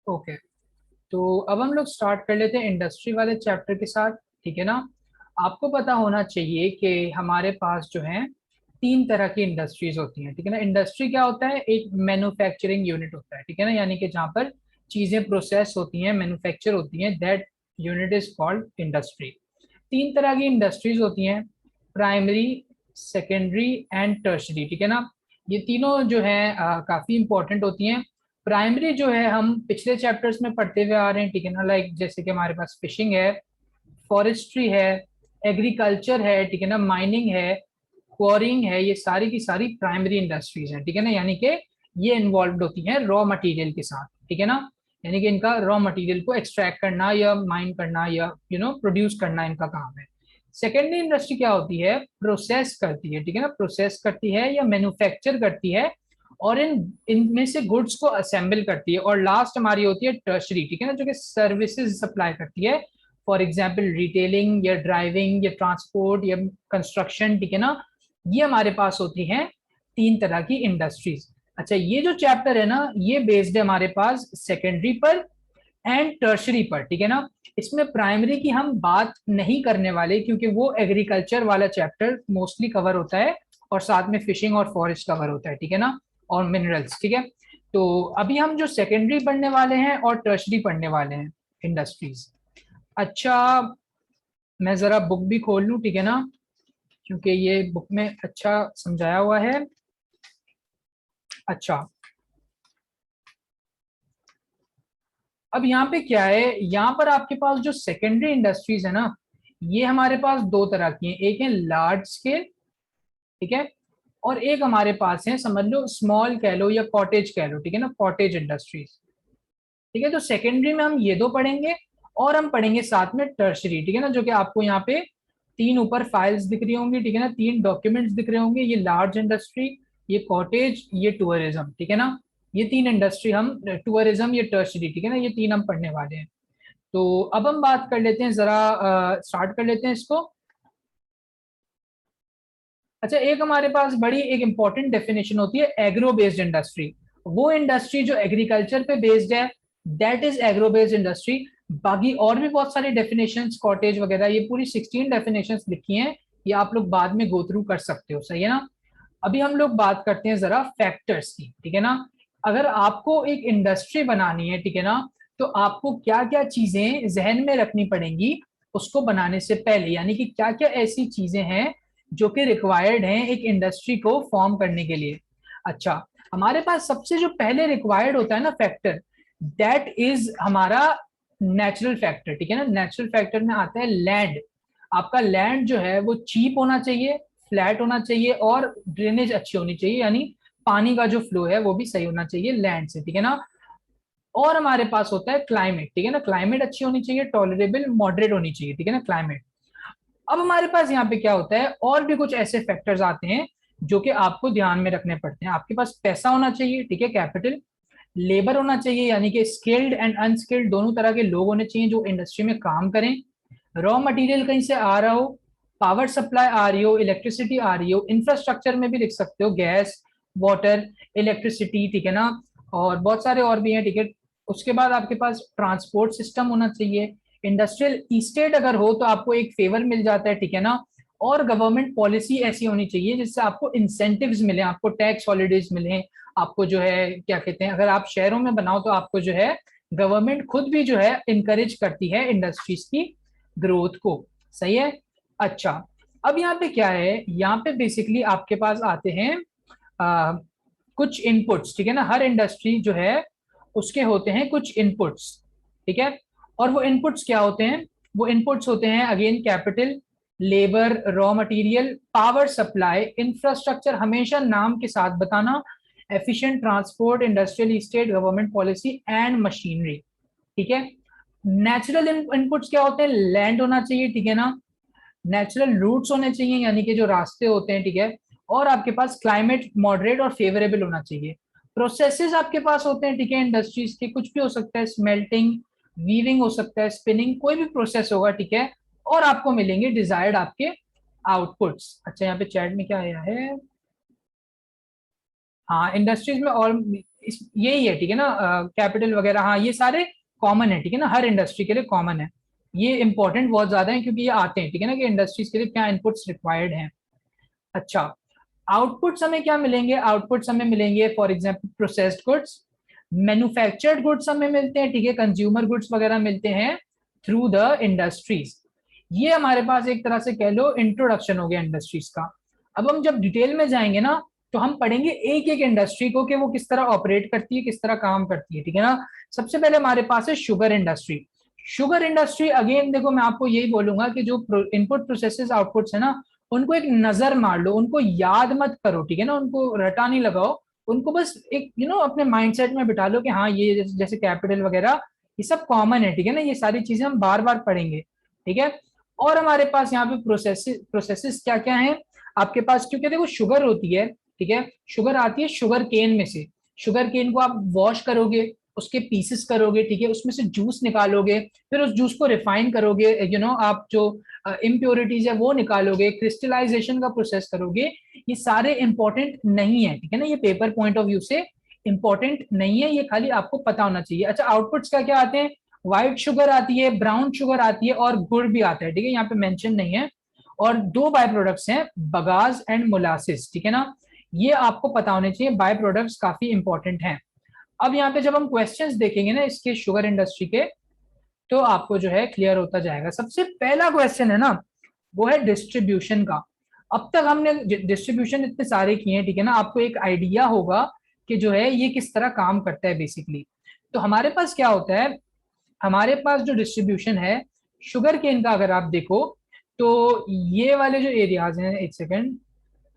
Okay, तो अब हम लोग स्टार्ट कर लेते हैं इंडस्ट्री वाले चैप्टर के साथ। ठीक है ना। आपको पता होना चाहिए कि हमारे पास जो है तीन तरह की इंडस्ट्रीज होती हैं। ठीक है ना। इंडस्ट्री क्या होता है? एक मैन्युफैक्चरिंग यूनिट होता है। ठीक है ना, यानी कि जहाँ पर चीजें प्रोसेस होती हैं, मैन्युफैक्चर होती हैं, that unit is called industry. तीन तरह की इंडस्ट्रीज होती हैं, प्राइमरी, सेकेंडरी एंड टर्शरी। ठीक है ना। ये तीनों जो है काफी इंपॉर्टेंट होती हैं। प्राइमरी जो है हम पिछले चैप्टर्स में पढ़ते हुए आ रहे हैं। ठीक है ना, लाइक जैसे कि हमारे पास फिशिंग है, फॉरेस्ट्री है, एग्रीकल्चर है, ठीक है ना, माइनिंग है, क्वारिंग है, ये सारी की सारी प्राइमरी इंडस्ट्रीज हैं। ठीक है ना, यानी कि ये इन्वॉल्व होती हैं रॉ मटेरियल के साथ। ठीक है ना, यानी कि इनका रॉ मटेरियल को एक्सट्रैक्ट करना या माइन करना या प्रोड्यूस करना इनका काम है। सेकेंडरी इंडस्ट्री क्या होती है? प्रोसेस करती है। ठीक है ना, प्रोसेस करती है या मैन्युफैक्चर करती है और इनमें से गुड्स को असेंबल करती है। और लास्ट हमारी होती है टर्शरी। ठीक है ना, जो कि सर्विसेज सप्लाई करती है, फॉर एग्जाम्पल रिटेलिंग या ड्राइविंग या ट्रांसपोर्ट या कंस्ट्रक्शन। ठीक है ना, ये हमारे पास होती हैं तीन तरह की इंडस्ट्रीज। अच्छा, ये जो चैप्टर है ना, ये बेस्ड है हमारे पास सेकेंडरी पर एंड टर्शरी पर। ठीक है ना, इसमें प्राइमरी की हम बात नहीं करने वाले क्योंकि वो एग्रीकल्चर वाला चैप्टर मोस्टली कवर होता है और साथ में फिशिंग और फॉरेस्ट कवर होता है। ठीक है ना, और मिनरल्स। ठीक है, तो अभी हम जो सेकेंडरी पढ़ने वाले हैं और टर्शरी पढ़ने वाले हैं इंडस्ट्रीज। अच्छा, मैं जरा बुक भी खोल लूं, ठीक है ना, क्योंकि ये बुक में अच्छा समझाया हुआ है। अच्छा, अब यहाँ पे क्या है, यहाँ पर आपके पास जो सेकेंडरी इंडस्ट्रीज है ना, ये हमारे पास दो तरह की हैं। एक है लार्ज स्केल, ठीक है, और एक हमारे पास है, समझ लो, स्मॉल कह लो या कॉटेज कह लो। ठीक है ना, कॉटेज इंडस्ट्रीज। ठीक है, तो सेकेंडरी में हम ये दो पढ़ेंगे और हम पढ़ेंगे साथ में टर्शरी। ठीक है ना, जो कि आपको यहाँ पे तीन ऊपर फाइल्स दिख रही होंगी। ठीक है ना, तीन डॉक्यूमेंट्स दिख रहे होंगे, ये लार्ज इंडस्ट्री, ये कॉटेज, ये टूरिज्म। ठीक है ना, ये तीन इंडस्ट्री हम, टूरिज्म, ये टर्शरी, ठीक है ना, ये तीन हम पढ़ने वाले हैं। तो अब हम बात कर लेते हैं, जरा स्टार्ट कर लेते हैं इसको। अच्छा, एक हमारे पास बड़ी एक इंपॉर्टेंट डेफिनेशन होती है एग्रो बेस्ड इंडस्ट्री। वो इंडस्ट्री जो एग्रीकल्चर पे बेस्ड है, that is agro based industry. बाकी और भी बहुत सारी डेफिनेशंस, कॉटेज वगैरह, ये पूरी 16 डेफिनेशंस लिखी हैं, ये आप लोग बाद में गो थ्रू कर सकते हो। सही है ना। अभी हम लोग बात करते हैं जरा फैक्टर्स की। ठीक है ना, अगर आपको एक इंडस्ट्री बनानी है, ठीक है ना, तो आपको क्या क्या चीजें जहन में रखनी पड़ेंगी उसको बनाने से पहले, यानी कि क्या क्या ऐसी चीजें हैं जो कि रिक्वायर्ड हैं एक इंडस्ट्री को फॉर्म करने के लिए। अच्छा, हमारे पास सबसे जो पहले रिक्वायर्ड होता है ना फैक्टर, दैट इज हमारा नेचुरल फैक्टर। ठीक है ना, नेचुरल फैक्टर में आता है लैंड। आपका लैंड जो है वो चीप होना चाहिए, फ्लैट होना चाहिए और ड्रेनेज अच्छी होनी चाहिए, यानी पानी का जो फ्लो है वो भी सही होना चाहिए लैंड से। ठीक है ना, और हमारे पास होता है क्लाइमेट। ठीक है ना, क्लाइमेट अच्छी होनी चाहिए, टॉलरेबल, मॉडरेट होनी चाहिए। ठीक है ना, क्लाइमेट। अब हमारे पास यहाँ पे क्या होता है, और भी कुछ ऐसे फैक्टर्स आते हैं जो कि आपको ध्यान में रखने पड़ते हैं। आपके पास पैसा होना चाहिए, ठीक है, कैपिटल, लेबर होना चाहिए, यानी कि स्किल्ड एंड अनस्किल्ड दोनों तरह के लोग होने चाहिए जो इंडस्ट्री में काम करें। रॉ मटेरियल कहीं से आ रहा हो, पावर सप्लाई आ रही हो, इलेक्ट्रिसिटी आ रही हो, इंफ्रास्ट्रक्चर में भी लिख सकते हो, गैस, वाटर, इलेक्ट्रिसिटी। ठीक है ना, और बहुत सारे और भी हैं। ठीक है, उसके बाद आपके पास ट्रांसपोर्ट सिस्टम होना चाहिए। इंडस्ट्रियल इस्टेट अगर हो तो आपको एक फेवर मिल जाता है। ठीक है ना, और गवर्नमेंट पॉलिसी ऐसी होनी चाहिए जिससे आपको इंसेंटिव्स मिले, आपको टैक्स हॉलीडेज मिले, आपको जो है क्या कहते हैं, अगर आप शहरों में बनाओ तो आपको जो है गवर्नमेंट खुद भी जो है इंकरेज करती है इंडस्ट्रीज की ग्रोथ को। सही है। अच्छा, अब यहाँ पे क्या है, यहाँ पे बेसिकली आपके पास आते हैं आ, कुछ इनपुट्स। ठीक है ना, हर इंडस्ट्री जो है उसके होते हैं कुछ इनपुट्स। ठीक है, और वो इनपुट्स क्या होते हैं? वो इनपुट्स होते हैं again capital, labour, raw material, power supply, infrastructure, हमेशा नाम के साथ बताना, efficient transport, industrial estate, government policy and machinery. ठीक है, नेचुरल इनपुट्स क्या होते हैं? लैंड होना चाहिए, ठीक है ना, नेचुरल रूट्स होने चाहिए, यानी कि जो रास्ते होते हैं, ठीक है, और आपके पास क्लाइमेट मॉडरेट और फेवरेबल होना चाहिए। प्रोसेसेस आपके पास होते हैं, ठीक है, इंडस्ट्रीज के, कुछ भी हो सकता है, स्मेल्टिंग, वीविंग हो सकता है, स्पिनिंग, कोई भी प्रोसेस होगा। ठीक है, और आपको मिलेंगे डिजायर्ड आपके आउटपुट्स। अच्छा, यहाँ पे चैट में क्या आया है? हाँ, इंडस्ट्रीज में और यही है, ठीक है ना, कैपिटल वगैरह, हाँ ये सारे कॉमन है, ठीक है ना, हर इंडस्ट्री के लिए कॉमन है। ये इंपॉर्टेंट बहुत ज्यादा है क्योंकि ये आते हैं, ठीक है ना, कि इंडस्ट्रीज के लिए क्या इनपुट्स रिक्वायर्ड हैं। अच्छा, आउटपुट्स हमें क्या मिलेंगे? आउटपुट्स हमें मिलेंगे for example processed goods, manufactured goods हमें मिलते हैं, ठीक है, कंज्यूमर गुड्स वगैरह मिलते हैं थ्रू द इंडस्ट्रीज। ये हमारे पास एक तरह से कह लो इंट्रोडक्शन हो गया इंडस्ट्रीज का। अब हम जब डिटेल में जाएंगे ना, तो हम पढ़ेंगे एक एक इंडस्ट्री को कि वो किस तरह ऑपरेट करती है, किस तरह काम करती है, ठीक है ना। सबसे पहले हमारे पास है sugar industry. Sugar industry again देखो, मैं आपको यही बोलूंगा कि जो इनपुट प्रोसेसेस आउटपुट्स है ना, उनको एक नजर मार लो, उनको याद मत करो, ठीक है ना, उनको रटा नहीं लगाओ, उनको बस एक अपने माइंडसेट में बिठा लो कि हाँ ये जैसे कैपिटल वगैरह ये सब कॉमन है, ठीक है ना, ये सारी चीजें हम बार बार पढ़ेंगे, ठीक है। और हमारे पास यहाँ पे प्रोसेसेस क्या क्या है आपके पास, क्योंकि देखो शुगर होती है, ठीक है, शुगर आती है शुगर केन में से। शुगर केन को आप वॉश करोगे, उसके पीसेस करोगे, ठीक है, उसमें से जूस निकालोगे, फिर उस जूस को रिफाइन करोगे, आप जो इम्प्योरिटीज है वो निकालोगे, क्रिस्टलाइजेशन का प्रोसेस करोगे। ये सारे इंपॉर्टेंट नहीं है, ठीक है ना, ये पेपर पॉइंट ऑफ व्यू से इंपॉर्टेंट नहीं है, ये खाली आपको पता होना चाहिए। अच्छा, आउटपुट्स क्या क्या आते हैं? व्हाइट शुगर आती है, ब्राउन शुगर आती है, और गुड़ भी आता है, ठीक है, यहाँ पे मेंशन नहीं है। और दो बाय प्रोडक्ट्स हैं, बगास एंड मोलासिस, ठीक है ना, ये आपको पता होने चाहिए, बाय प्रोडक्ट्स काफी इंपॉर्टेंट हैं। अब यहाँ पे जब हम क्वेश्चंस देखेंगे ना इसके शुगर इंडस्ट्री के, तो आपको जो है क्लियर होता जाएगा। सबसे पहला क्वेश्चन है ना, वो है डिस्ट्रीब्यूशन का। अब तक हमने डिस्ट्रीब्यूशन इतने सारे किए हैं, ठीक है ना, आपको एक आइडिया होगा कि जो है ये किस तरह काम करता है बेसिकली। तो हमारे पास क्या होता है, हमारे पास जो डिस्ट्रीब्यूशन है शुगर केन का, अगर आप देखो तो ये वाले जो एरियाज हैं, एक सेकेंड,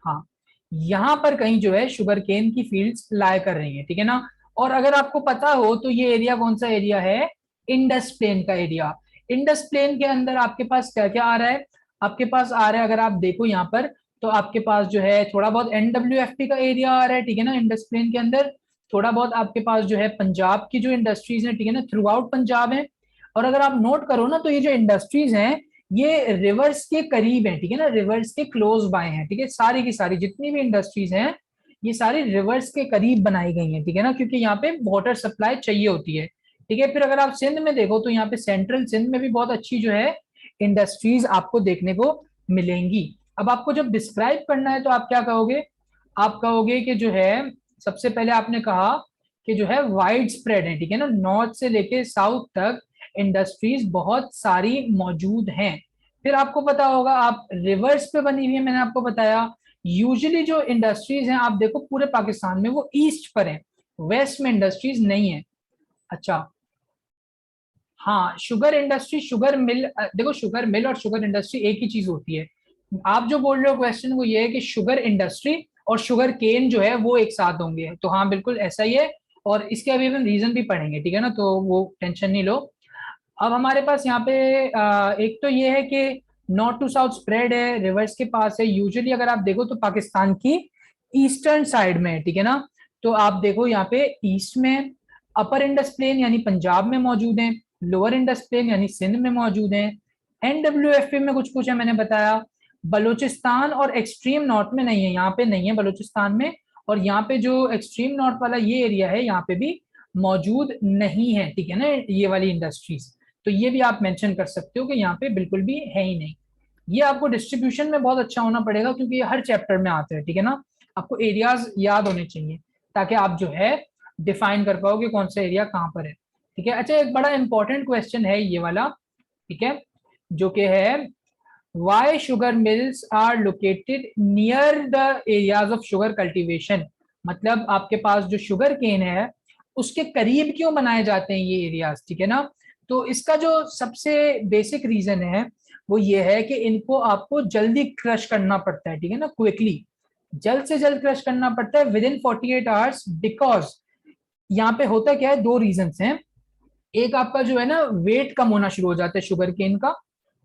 हाँ, यहाँ पर कहीं जो है शुगर केन की फील्ड्स लाई कर रही है, ठीक है ना। और अगर आपको पता हो तो ये एरिया कौन सा एरिया है? इंडस प्लेन का एरिया। इंडस प्लेन के अंदर आपके पास क्या क्या आ रहा है? आपके पास आ रहा है, अगर आप देखो यहाँ पर, तो आपके पास जो है थोड़ा बहुत एनडब्ल्यूएफपी का एरिया आ रहा है, ठीक है ना, इंडस प्लेन के अंदर। थोड़ा बहुत आपके पास जो है पंजाब की जो इंडस्ट्रीज हैं, ठीक है ना, थ्रू आउट पंजाब है। और अगर आप नोट करो ना, तो ये जो इंडस्ट्रीज हैं ये रिवर्स के करीब है, ठीक है ना, रिवर्स के क्लोज बाय है, ठीक है, सारी की सारी जितनी भी इंडस्ट्रीज हैं ये सारी रिवर्स के करीब बनाई गई हैं, ठीक है ना, क्योंकि यहाँ पे वाटर सप्लाई चाहिए होती है, ठीक है। फिर अगर आप सिंध में देखो तो यहाँ पे सेंट्रल सिंध में भी बहुत अच्छी जो है इंडस्ट्रीज आपको देखने को मिलेंगी। अब आपको जब डिस्क्राइब करना है तो आप क्या कहोगे? आप कहोगे कि जो है, सबसे पहले आपने कहा कि जो है वाइड स्प्रेड है, ठीक है ना, नॉर्थ से लेके साउथ तक इंडस्ट्रीज बहुत सारी मौजूद हैं। फिर आपको पता होगा, आप रिवर्स पे बनी हुई है, मैंने आपको बताया। यूजुअली जो इंडस्ट्रीज हैं आप देखो पूरे पाकिस्तान में वो ईस्ट पर है, वेस्ट में इंडस्ट्रीज नहीं है। अच्छा, हाँ, शुगर इंडस्ट्री, शुगर मिल, देखो शुगर मिल और शुगर इंडस्ट्री एक ही चीज होती है। आप जो बोल रहे हो क्वेश्चन वो ये है कि शुगर इंडस्ट्री और शुगर केन जो है वो एक साथ होंगे, तो हाँ बिल्कुल ऐसा ही है। और इसके अभी हम रीजन भी पढ़ेंगे, ठीक है ना, तो वो टेंशन नहीं लो। अब हमारे पास यहाँ पे एक तो ये है कि नॉर्थ टू साउथ स्प्रेड है, रिवर्स के पास है। यूजुअली अगर आप देखो तो पाकिस्तान की ईस्टर्न साइड में है, ठीक है ना, तो आप देखो यहाँ पे ईस्ट में अपर इंडस प्लेन यानी पंजाब में मौजूद है, लोअर इंडस प्लेन यानी सिंध में मौजूद है, एनडब्ल्यूएफपी में कुछ कुछ है मैंने बताया। बलूचिस्तान और एक्सट्रीम नॉर्थ में नहीं है, यहाँ पे नहीं है बलूचिस्तान में। और यहाँ पे जो एक्सट्रीम नॉर्थ वाला ये एरिया है यहाँ पे भी मौजूद नहीं है, ठीक है ना, ये वाली इंडस्ट्रीज। तो ये भी आप मेंशन कर सकते हो कि यहाँ पे बिल्कुल भी है ही नहीं। ये आपको डिस्ट्रीब्यूशन में बहुत अच्छा होना पड़ेगा क्योंकि ये हर चैप्टर में आता है, ठीक है ना, आपको एरियाज याद होने चाहिए ताकि आप जो है डिफाइन कर पाओ कि कौन सा एरिया कहाँ पर है, ठीक है। अच्छा, एक बड़ा इंपॉर्टेंट क्वेश्चन है ये वाला, ठीक है, जो कि है why sugar mills are located near the areas of sugar cultivation. मतलब आपके पास जो शुगर केन है उसके करीब क्यों बनाए जाते हैं ये एरियाज, ठीक है ना। तो इसका जो सबसे बेसिक रीजन है वो ये है कि इनको आपको जल्दी क्रश करना पड़ता है, ठीक है ना, क्विकली, जल्द से जल्द क्रश करना पड़ता है विद इन 48 आवर्स। बिकॉज यहाँ पे होता क्या है, दो रीजन हैं। एक आपका जो है ना वेट कम होना शुरू हो जाता है शुगर केन का,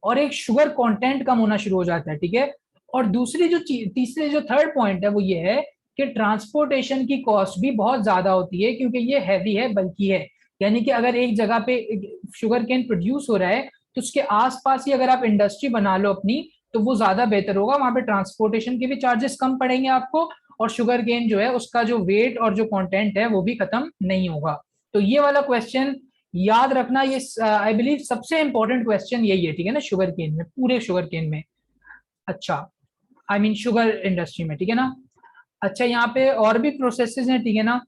और एक शुगर कंटेंट कम होना शुरू हो जाता है, ठीक है। और दूसरी जो तीसरे जो थर्ड पॉइंट है वो ये है कि ट्रांसपोर्टेशन की कॉस्ट भी बहुत ज्यादा होती है क्योंकि ये हैवी है, बल्कि है। यानी कि अगर एक जगह पे शुगर केन प्रोड्यूस हो रहा है तो उसके आसपास ही अगर आप इंडस्ट्री बना लो अपनी, तो वो ज्यादा बेहतर होगा, वहां पे ट्रांसपोर्टेशन के भी चार्जेस कम पड़ेंगे आपको, और शुगर केन जो है उसका जो वेट और जो कंटेंट है वो भी खत्म नहीं होगा। तो ये वाला क्वेश्चन याद रखना, ये आई बिलीव सबसे इंपॉर्टेंट क्वेश्चन यही है, ठीक है ना, शुगर केन में, पूरे शुगर केन में। अच्छा, आई मीन शुगर इंडस्ट्री में, ठीक है ना। अच्छा, यहाँ पे और भी प्रोसेसेस हैं, ठीक है ना।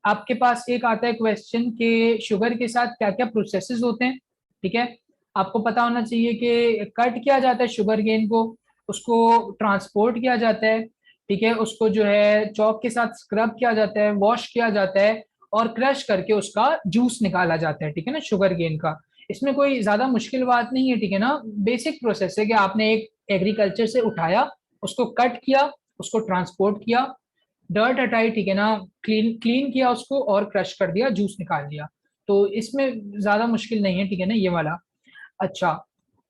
आपके पास एक आता है क्वेश्चन के शुगर के साथ क्या क्या प्रोसेसेस होते हैं, ठीक है। आपको पता होना चाहिए कि कट किया जाता है शुगर केन को, उसको ट्रांसपोर्ट किया जाता है, ठीक है, उसको जो है चॉक के साथ स्क्रब किया जाता है, वॉश किया जाता है, और क्रश करके उसका जूस निकाला जाता है, ठीक है ना, शुगर केन का। इसमें कोई ज्यादा मुश्किल बात नहीं है, ठीक है ना। बेसिक प्रोसेस है कि आपने एक एग्रीकल्चर से उठाया, उसको कट किया, उसको ट्रांसपोर्ट किया, डर्ट हटाई, ठीक है ना, क्लीन क्लीन किया उसको, और क्रश कर दिया, जूस निकाल दिया। तो इसमें ज्यादा मुश्किल नहीं है, ठीक है ना, ये वाला। अच्छा,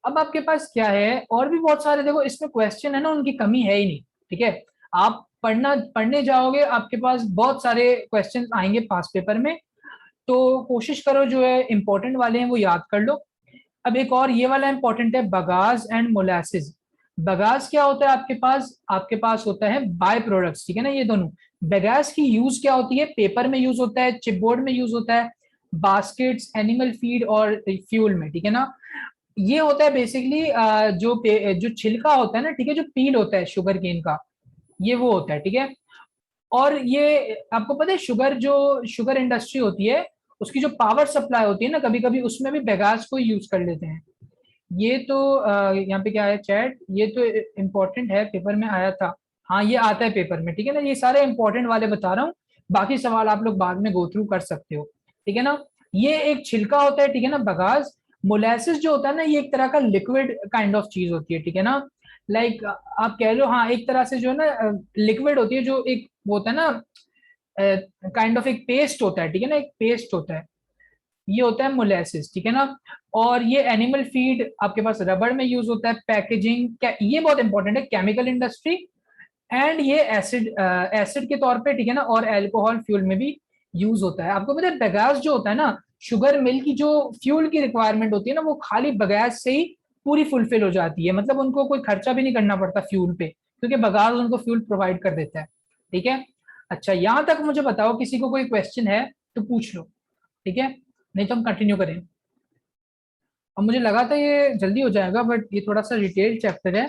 अब आपके पास क्या है, और भी बहुत सारे, देखो इसमें क्वेश्चन है ना, उनकी कमी है ही नहीं, ठीक है। आप पढ़ने जाओगे, आपके पास बहुत सारे क्वेश्चन आएंगे पास पेपर में। तो कोशिश करो जो है इंपॉर्टेंट वाले हैं वो याद कर लो। अब एक और ये वाला इंपॉर्टेंट है, बगास एंड मोलासिस। बगास क्या होता है आपके पास होता है बाय प्रोडक्ट्स, ठीक है ना, ये दोनों। बगास की यूज क्या होती है, पेपर में यूज होता है, चिपबोर्ड में यूज होता है, बास्केट्स, एनिमल फीड और फ्यूल में, ठीक है ना। ये होता है बेसिकली जो छिलका होता है ना, ठीक है, जो पील होता है शुगर केन का, ये वो होता है, ठीक है। और ये आपको पता है, शुगर इंडस्ट्री होती है, उसकी जो पावर सप्लाई होती है ना, कभी कभी उसमें भी बेगास को यूज कर लेते हैं। ये तो यहाँ पे क्या है चैट, ये तो इम्पोर्टेंट है, पेपर में आया था। हाँ, ये आता है पेपर में, ठीक है ना, ये सारे इंपॉर्टेंट वाले बता रहा हूँ। बाकी सवाल आप लोग बाद में गो थ्रू कर सकते हो, ठीक है ना। ये एक छिलका होता है, ठीक है ना, बगास। मोलेसिस जो होता है ना, ये एक तरह का लिक्विड काइंड ऑफ चीज होती है, ठीक है ना। लाइक आप कह लो, हाँ, एक तरह से जो है ना लिक्विड होती है, जो एक वो होता है ना, काइंड ऑफ एक पेस्ट होता है, ठीक है ना, एक पेस्ट होता है, ये होता है मोलेसिस, ठीक है ना। और ये एनिमल फीड आपके पास रबड़ में यूज होता है, पैकेजिंग, क्या ये बहुत इंपॉर्टेंट है, केमिकल इंडस्ट्री। एंड ये एसिड एसिड के तौर पे, ठीक है ना, और एल्कोहल फ्यूल में भी यूज होता है। आपको पता है बगास जो होता है ना, शुगर मिल की जो फ्यूल की रिक्वायरमेंट होती है ना, वो खाली बगास से ही पूरी फुलफिल हो जाती है। मतलब उनको कोई खर्चा भी नहीं करना पड़ता फ्यूल पे, क्योंकि बगास उनको फ्यूल प्रोवाइड कर देता है, ठीक है। अच्छा, यहां तक मुझे बताओ, किसी को कोई क्वेश्चन है तो पूछ लो, ठीक है, नहीं तो हम कंटिन्यू करें। अब मुझे लगा था ये जल्दी हो जाएगा, बट ये थोड़ा सा डिटेल चैप्टर है,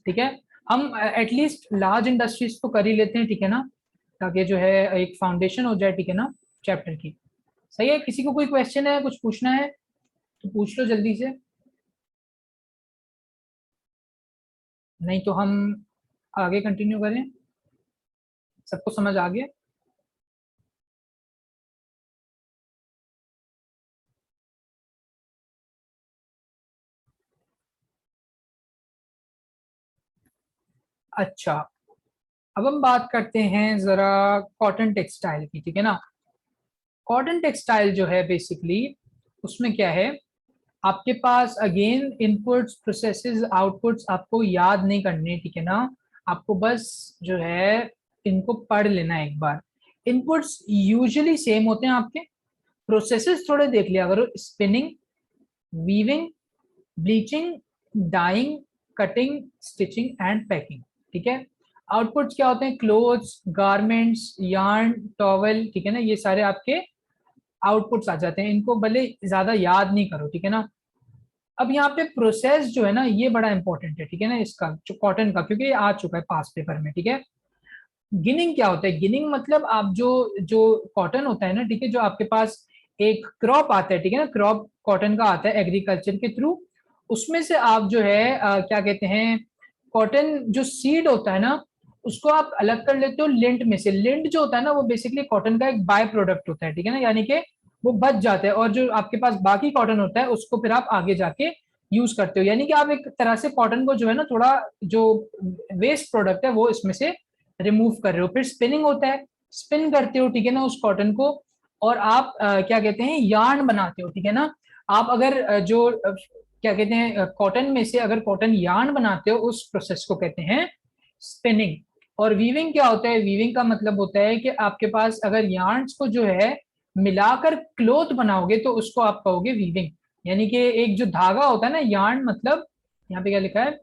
ठीक है। हम एटलीस्ट लार्ज इंडस्ट्रीज तो कर ही लेते हैं, ठीक है ना, ताकि जो है एक फाउंडेशन हो जाए, ठीक है ना, चैप्टर की। सही है, किसी को कोई क्वेश्चन है, कुछ पूछना है तो पूछ लो जल्दी से, नहीं तो हम आगे कंटिन्यू करें। सबको समझ आ गया? अच्छा, अब हम बात करते हैं जरा कॉटन टेक्सटाइल की, ठीक है ना। कॉटन टेक्सटाइल जो है बेसिकली, उसमें क्या है, आपके पास अगेन इनपुट्स, प्रोसेसेस, आउटपुट्स आपको याद नहीं करने, ठीक है ना। आपको बस जो है इनको पढ़ लेना है एक बार। इनपुट्स यूजुअली सेम होते हैं आपके, प्रोसेसेस थोड़े देख लिया करो, spinning, weaving, bleaching, dyeing, cutting, stitching and packing, ठीक है। आउटपुट्स क्या होते हैं, क्लोथ्स, गारमेंट्स, यार्न, टॉवल, ठीक है ना, ये सारे आपके आउटपुट्स आ जाते हैं। इनको भले ज्यादा याद नहीं करो, ठीक है ना। अब यहाँ पे प्रोसेस जो है ना, ये बड़ा इंपॉर्टेंट है, ठीक है ना, इसका जो कॉटन का, क्योंकि ये आ चुका है पास पेपर में, ठीक है। गिनिंग क्या होता है, गिनिंग मतलब आप जो जो कॉटन होता है ना, ठीक है, जो आपके पास एक क्रॉप आता है, ठीक है ना, क्रॉप कॉटन का आता है एग्रीकल्चर के थ्रू, उसमें से आप जो है क्या कहते हैं, कॉटन जो सीड होता है ना, उसको आप अलग कर लेते हो लिंट में से। लिंट जो होता है ना, वो बेसिकली कॉटन का एक बाय प्रोडक्ट होता है, ठीक है ना, यानी कि वो बच जाता है, और जो आपके पास बाकी कॉटन होता है उसको फिर आप आगे जाके यूज करते हो। यानी कि आप एक तरह से कॉटन को जो है ना, थोड़ा जो वेस्ट प्रोडक्ट है वो इसमें से रिमूव कर रहे हो। फिर स्पिनिंग होता है, स्पिन करते हो, ठीक है ना, उस कॉटन को, और आप क्या कहते हैं, यार्न बनाते हो, ठीक है ना। आप अगर क्या कहते हैं, कॉटन में से अगर कॉटन यार्न बनाते हो, उस प्रोसेस को कहते हैं स्पिनिंग। और वीविंग क्या होता है, वीविंग का मतलब होता है कि आपके पास अगर यार्न्स को जो है मिलाकर क्लोथ बनाओगे तो उसको आप कहोगे वीविंग। यानी कि एक जो धागा होता है ना, यार्न मतलब, यहाँ पे क्या लिखा है,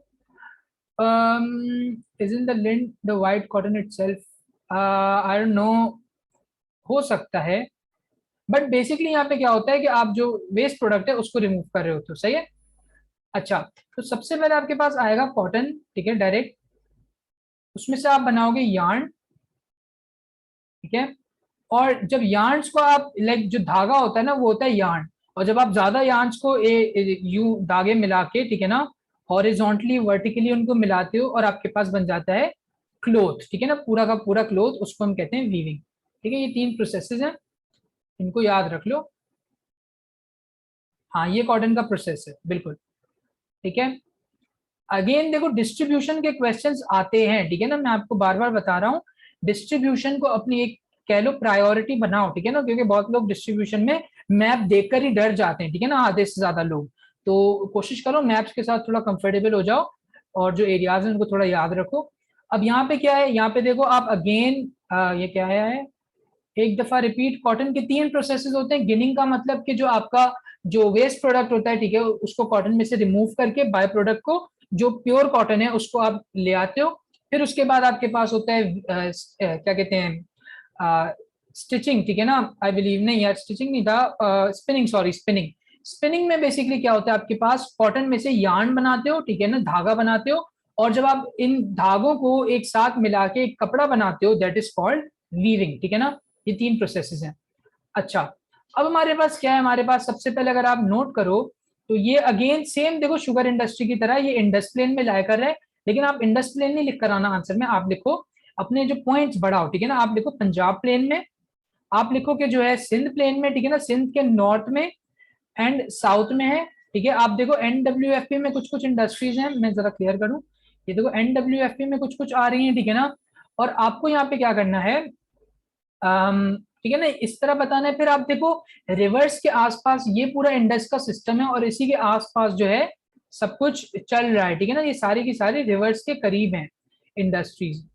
isn't the lint the white cotton itself? I don't know, हो सकता है, बट बेसिकली यहाँ पे क्या होता है कि आप जो वेस्ट प्रोडक्ट है उसको रिमूव कर रहे हो, तो सही है। अच्छा, तो सबसे पहले आपके पास आएगा कॉटन, ठीक है, डायरेक्ट। उसमें से आप बनाओगे यार्न, ठीक है। और जब यार्न्स को आप लाइक जो धागा होता है ना वो होता है यार्न, और जब आप ज्यादा यार्न्स को यू धागे मिला के, ठीक है ना, हॉरिजॉन्टली वर्टिकली उनको मिलाते हो और आपके पास बन जाता है क्लोथ, ठीक है ना, पूरा का पूरा क्लोथ, उसको हम कहते हैं वीविंग। ठीक है, ये 3 प्रोसेसेस हैं, इनको याद रख लो। हाँ, ये कॉटन का प्रोसेस है बिल्कुल, ठीक है। अगेन देखो, डिस्ट्रीब्यूशन के क्वेश्चंस आते हैं, ठीक है ना, मैं आपको बार बार बता रहा हूँ, डिस्ट्रीब्यूशन को अपनी एक कह लो प्रायोरिटी बनाओ, ठीक है ना, क्योंकि बहुत लोग डिस्ट्रीब्यूशन में मैप देखकर ही डर जाते हैं, ठीक है ना, आधे से ज्यादा लोग। तो कोशिश करो मैप्स के साथ थोड़ा कंफर्टेबल हो जाओ, और जो एरियाज हैं उनको थोड़ा याद रखो। अब यहाँ पे क्या है, यहाँ पे देखो आप अगेन, ये क्या है, एक दफा रिपीट, कॉटन के 3 प्रोसेसेस होते हैं। गिनिंग का मतलब कि जो आपका जो वेस्ट प्रोडक्ट होता है, ठीक है, उसको कॉटन में से रिमूव करके बाय प्रोडक्ट को, जो प्योर कॉटन है उसको आप ले आते हो। फिर उसके बाद आपके पास होता है क्या कहते हैं, स्टिचिंग, ठीक है ना, आई बिलीव, नहीं यार स्टिचिंग नहीं था, स्पिनिंग, सॉरी स्पिनिंग। स्पिनिंग में बेसिकली क्या होता है, आपके पास कॉटन में से यार्न बनाते हो, ठीक है ना, धागा बनाते हो, और जब आप इन धागों को एक साथ मिला के एक कपड़ा बनाते हो, दैट इज कॉल्ड वीविंग, ठीक है ना। ये 3 प्रोसेसेस हैं। अच्छा, अब हमारे पास क्या है, हमारे पास सबसे पहले अगर आप नोट करो, तो ये अगेन सेम देखो, शुगर इंडस्ट्री की तरह ये इंडस प्लेन में लाया कर रहा है, लेकिन आप इंडस प्लेन नहीं लिख कर आना आंसर में, आप लिखो अपने जो पॉइंट्स बढ़ाओ, ठीक है ना, आप लिखो पंजाब प्लेन में, आप लिखो कि जो है सिंध प्लेन में, ठीक है ना, सिंध के नॉर्थ में एंड साउथ में है, ठीक है। आप देखो एनडब्ल्यूएफपी में कुछ कुछ इंडस्ट्रीज हैं, मैं जरा क्लियर करूं, ये देखो एनडब्ल्यूएफपी में कुछ कुछ आ रही है, ठीक है ना। और आपको यहाँ पे क्या करना है, ठीक है ना, इस तरह बताना है। फिर आप देखो रिवर्स के आसपास ये पूरा इंडस का सिस्टम है, और इसी के आसपास जो है सब कुछ चल रहा है, ठीक है ना, ये सारी की सारी रिवर्स के करीब हैं इंडस्ट्रीज।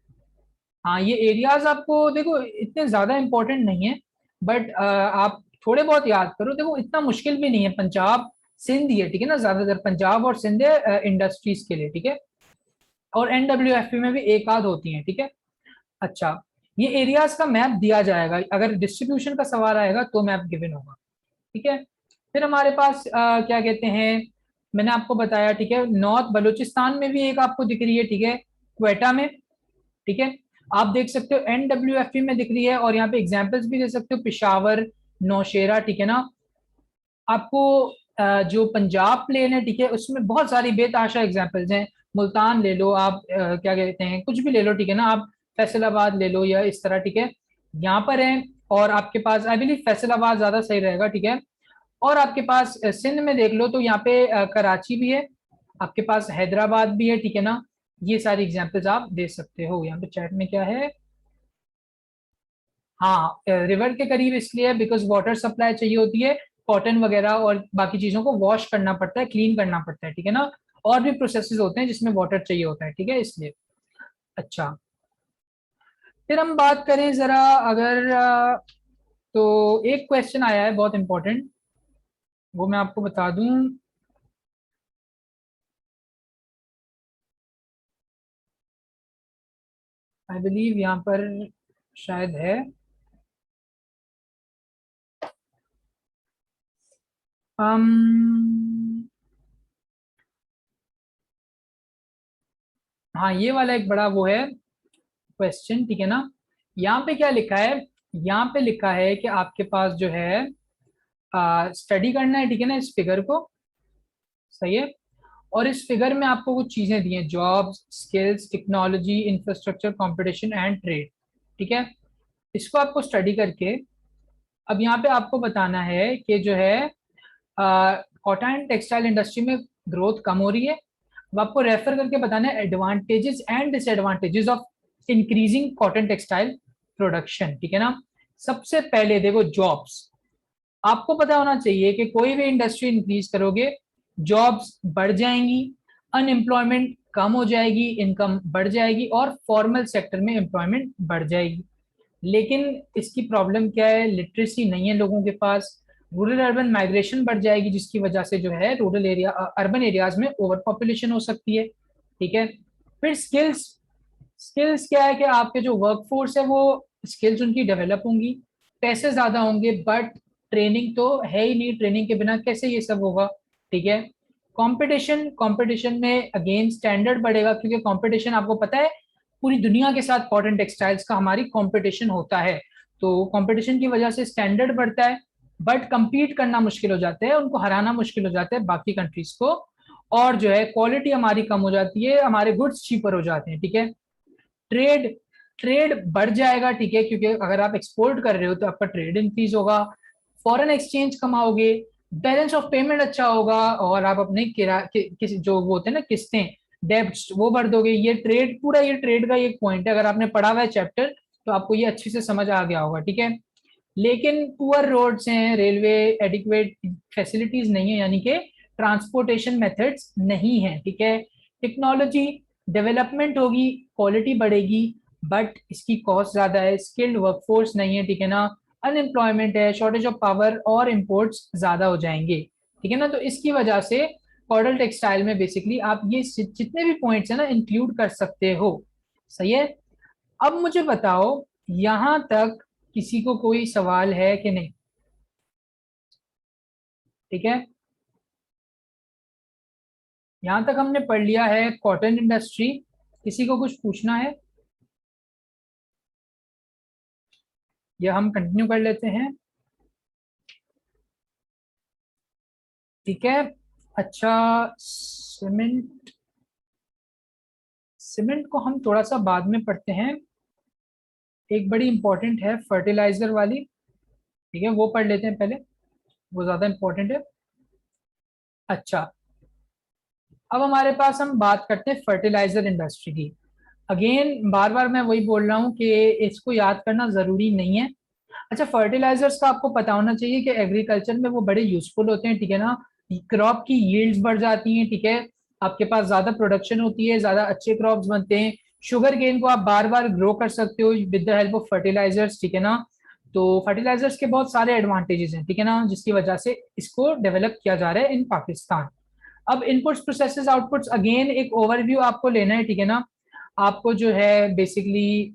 हाँ, ये एरियाज आपको देखो इतने ज्यादा इंपॉर्टेंट नहीं है, बट आप थोड़े बहुत याद करो, देखो इतना मुश्किल भी नहीं है। पंजाब सिंध ही है, ठीक है ना, ज्यादातर पंजाब और सिंध है इंडस्ट्रीज के लिए, ठीक है। और एनडब्ल्यूएफपी में भी एक आध होती है, ठीक है। अच्छा, ये एरियाज का मैप दिया जाएगा, अगर डिस्ट्रीब्यूशन का सवाल आएगा तो मैप गिवन होगा, ठीक है। फिर हमारे पास क्या कहते हैं, मैंने आपको बताया, ठीक है, नॉर्थ बलूचिस्तान में भी एक आपको दिख रही है, ठीक है, क्वेटा में, ठीक है। आप देख सकते हो एनडब्ल्यूएफपी में दिख रही है, और यहाँ पे एग्जांपल्स भी दे सकते हो, पिशावर, नौशेरा, ठीक है ना। आपको जो पंजाब प्लेन है, ठीक है, उसमें बहुत सारी बेतहाशा एग्जांपल्स हैं। मुल्तान ले लो आप, क्या कहते हैं, कुछ भी ले लो, ठीक है ना, आप फैसलाबाद ले लो या इस तरह, ठीक है, यहाँ पर है। और आपके पास आई बिलीव फैसलाबाद ज्यादा सही रहेगा, ठीक है। और आपके पास सिंध में देख लो तो यहाँ पे कराची भी है, आपके पास हैदराबाद भी है, ठीक है ना। ये सारी एग्जांपल्स आप दे सकते हो। यहाँ पे चैट में क्या है, हाँ, रिवर के करीब इसलिए बिकॉज वाटर सप्लाई चाहिए होती है, कॉटन वगैरह और बाकी चीजों को वॉश करना पड़ता है, क्लीन करना पड़ता है, ठीक है ना। और भी प्रोसेसेस होते हैं जिसमें वाटर चाहिए होता है, ठीक है, इसलिए। अच्छा, फिर हम बात करें जरा, अगर तो एक क्वेश्चन आया है बहुत इंपॉर्टेंट, वो मैं आपको बता दूं। आई बिलीव यहाँ पर शायद है, um, हाँ, ये वाला एक बड़ा वो है क्वेश्चन, ठीक है ना। यहाँ पे क्या लिखा है, यहाँ पे लिखा है कि आपके पास जो है स्टडी करना है, ठीक है ना, इस फिगर को, सही है। और इस फिगर में आपको कुछ चीजें दी हैं, jobs, skills, technology, infrastructure, competition and trade, ठीक है। इसको आपको स्टडी करके, अब यहाँ पे आपको बताना है कि जो है कॉटन एंड टेक्सटाइल इंडस्ट्री में ग्रोथ कम हो रही है। अब आपको रेफर करके बताना है advantages and disadvantages of increasing cotton textile production, ठीक है ना। सबसे पहले देखो जॉब्स, आपको पता होना चाहिए कि कोई भी इंडस्ट्री इंक्रीज करोगे, जॉब्स बढ़ जाएंगी, अनएम्प्लॉयमेंट कम हो जाएगी, इनकम बढ़ जाएगी, और फॉर्मल सेक्टर में एम्प्लॉयमेंट बढ़ जाएगी। लेकिन इसकी प्रॉब्लम क्या है, लिटरेसी नहीं है लोगों के पास, रूरल अर्बन माइग्रेशन बढ़ जाएगी, जिसकी वजह से जो है रूरल एरिया, अर्बन एरियाज में ओवर पॉपुलेशन हो सकती है, ठीक है। फिर स्किल्स, स्किल्स क्या है कि आपके जो वर्कफोर्स है वो स्किल्स उनकी डेवलप होंगी, पैसे ज्यादा होंगे, बट ट्रेनिंग तो है ही नहीं, ट्रेनिंग के बिना कैसे ये सब होगा, ठीक है। कंपटीशन, कंपटीशन में अगेन स्टैंडर्ड बढ़ेगा, क्योंकि कंपटीशन आपको पता है पूरी दुनिया के साथ कॉटन टेक्सटाइल्स का हमारी कंपटीशन होता है, तो कंपटीशन की वजह से स्टैंडर्ड बढ़ता है, बट compete करना मुश्किल हो जाता है, उनको हराना मुश्किल हो जाता है बाकी कंट्रीज को, और जो है क्वालिटी हमारी कम हो जाती है, हमारे गुड्स चीपर हो जाते हैं, ठीक है। ट्रेड, ट्रेड बढ़ जाएगा, ठीक है, क्योंकि अगर आप एक्सपोर्ट कर रहे हो तो आपका ट्रेड इंक्रीज होगा, फॉरेन एक्सचेंज कमाओगे, बैलेंस ऑफ पेमेंट अच्छा होगा, और आप अपने जो वो होते हैं ना किस्तें, डेब्ट्स, वो भर दोगे। ये ट्रेड, पूरा ये ट्रेड का एक पॉइंट है, अगर आपने पढ़ा हुआ है चैप्टर तो आपको ये अच्छे से समझ आ गया होगा, ठीक है। लेकिन पुअर रोड्स हैं, रेलवे एडिक्वेट फैसिलिटीज नहीं है, यानी कि ट्रांसपोर्टेशन मेथड्स नहीं है, ठीक है। टेक्नोलॉजी डेवलपमेंट होगी, क्वालिटी बढ़ेगी, बट इसकी कॉस्ट ज्यादा है, स्किल्ड वर्कफोर्स नहीं है, ठीक है ना, अनएम्प्लॉयमेंट है, शॉर्टेज ऑफ पावर, और इम्पोर्ट्स ज्यादा हो जाएंगे, ठीक है ना। तो इसकी वजह से कॉर्डल टेक्सटाइल में बेसिकली आप ये जितने भी पॉइंट्स है ना इंक्लूड कर सकते हो, सही है। अब मुझे बताओ यहां तक किसी को कोई सवाल है कि नहीं, ठीक है। यहां तक हमने पढ़ लिया है कॉटन इंडस्ट्री, किसी को कुछ पूछना है या हम कंटिन्यू कर लेते हैं, ठीक है। अच्छा, सीमेंट, सीमेंट को हम थोड़ा सा बाद में पढ़ते हैं, एक बड़ी इंपॉर्टेंट है फर्टिलाइजर वाली, ठीक है, वो पढ़ लेते हैं पहले, वो ज्यादा इंपॉर्टेंट है। अच्छा, अब हमारे पास हम बात करते हैं फर्टिलाइजर इंडस्ट्री की। अगेन बार बार मैं वही बोल रहा हूँ कि इसको याद करना जरूरी नहीं है। अच्छा, फर्टिलाइजर्स का आपको पता होना चाहिए कि एग्रीकल्चर में वो बड़े यूजफुल होते हैं, ठीक है ना, क्रॉप की यील्ड्स बढ़ जाती हैं, ठीक है, आपके पास ज्यादा प्रोडक्शन होती है, ज्यादा अच्छे क्रॉप्स बनते हैं, शुगर केन को आप बार बार ग्रो कर सकते हो with the help of fertilisers, ठीक है ना। तो फर्टिलाइजर्स के बहुत सारे एडवांटेजेस हैं, ठीक है ना, जिसकी वजह से इसको डेवलप किया जा रहा है इन पाकिस्तान। अब इनपुट्स प्रोसेसेस आउटपुट्स, अगेन एक ओवरव्यू आपको लेना है, ठीक है ना। आपको जो है बेसिकली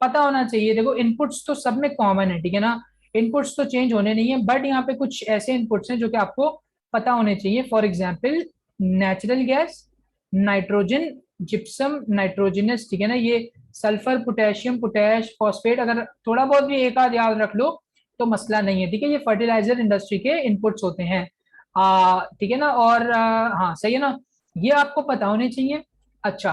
पता होना चाहिए, देखो इनपुट्स तो सब में कॉमन है, ठीक है ना, इनपुट्स तो चेंज होने नहीं है, बट यहाँ पे कुछ ऐसे इनपुट्स हैं जो कि आपको पता होने चाहिए। For example natural gas, nitrogen, gypsum, nitrogenous, ठीक है ना, ये सल्फर, पोटेशियम, पोटैश, फॉस्फेट, अगर थोड़ा बहुत भी एक आध याद रख लो तो मसला नहीं है, ठीक है। ये फर्टिलाइजर इंडस्ट्री के इनपुट्स होते हैं, ठीक है ना, और हाँ सही है ना, ये आपको पता होने चाहिए। अच्छा,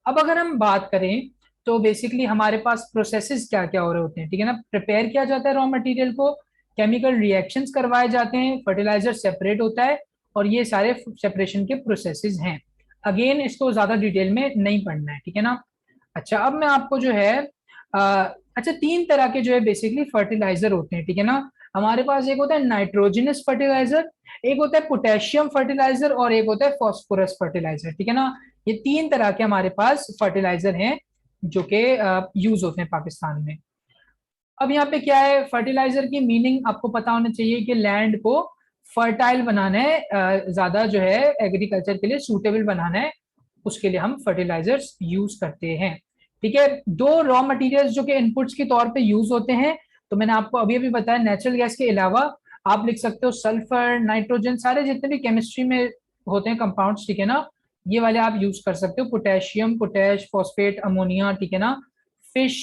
अब अगर हम बात करें तो बेसिकली हमारे पास प्रोसेसेस क्या क्या हो रहे होते हैं, ठीक है ना, प्रिपेयर किया जाता है रॉ मटेरियल को, केमिकल रिएक्शंस करवाए जाते हैं, फर्टिलाइजर सेपरेट होता है, और ये सारे सेपरेशन के प्रोसेसेस हैं। अगेन इसको ज्यादा डिटेल में नहीं पढ़ना है, ठीक है ना। अच्छा, अब मैं आपको जो है अच्छा, तीन तरह के जो है बेसिकली फर्टिलाइजर होते हैं, ठीक है ना। हमारे पास एक होता है नाइट्रोजनस फर्टिलाइजर, एक होता है पोटेशियम फर्टिलाइजर, और एक होता है फॉस्फोरस फर्टिलाइजर, ठीक है ना। ये तीन तरह के हमारे पास फर्टिलाइजर हैं जो कि यूज होते हैं पाकिस्तान में। अब यहाँ पे क्या है, फर्टिलाइजर की मीनिंग आपको पता होना चाहिए कि लैंड को फर्टाइल बनाना है, ज्यादा जो है एग्रीकल्चर के लिए सूटेबल बनाना है, उसके लिए हम फर्टिलाइजर्स यूज करते हैं, ठीक है। दो रॉ मटेरियल्स जो कि इनपुट्स के तौर पे यूज होते हैं, तो मैंने आपको अभी अभी बताया, नेचुरल गैस के अलावा आप लिख सकते हो सल्फर, नाइट्रोजन, सारे जितने भी केमिस्ट्री में होते हैं कंपाउंड्स, ठीक है ना, ये वाले आप यूज कर सकते हो, पोटेशियम, पोटैश, फॉस्फेट, अमोनिया, ठीक है ना, फिश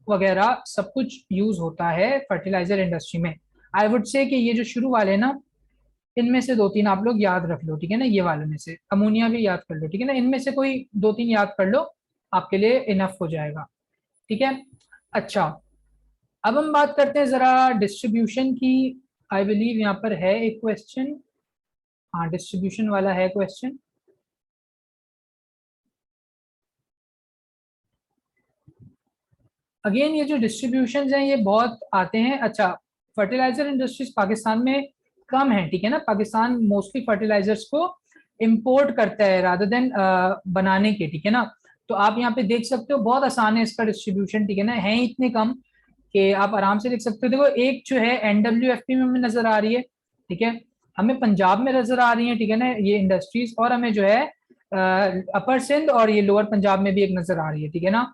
वगैरह सब कुछ यूज होता है फर्टिलाइजर इंडस्ट्री में। आई वुड से कि ये जो शुरू वाले ना, इनमें से दो तीन आप लोग याद रख लो, ठीक है ना, ये वाले में से अमोनिया भी याद कर लो, ठीक है ना, इनमें से कोई दो तीन याद कर लो, आपके लिए इनफ हो जाएगा, ठीक है। अच्छा, अब हम बात करते हैं जरा डिस्ट्रीब्यूशन की। आई बिलीव यहाँ पर है एक क्वेश्चन, हाँ डिस्ट्रीब्यूशन वाला है क्वेश्चन। अगेन ये जो डिस्ट्रीब्यूशन हैं ये बहुत आते हैं। अच्छा, फर्टिलाइजर इंडस्ट्रीज पाकिस्तान में कम है, ठीक है ना, पाकिस्तान मोस्टली फर्टिलाइजर्स को इंपोर्ट करता है रादर देन बनाने के, ठीक है ना। तो आप यहाँ पे देख सकते हो बहुत आसान है इसका डिस्ट्रीब्यूशन, ठीक है ना, है इतने कम कि आप आराम से लिख सकते हो। देखो एक जो है NWFP में हमें नजर आ रही है, ठीक है, हमें पंजाब में नजर आ रही है, ठीक है ना, ये इंडस्ट्रीज, और हमें जो है अपर सिंध और ये लोअर पंजाब में भी एक नजर आ रही है, ठीक है ना।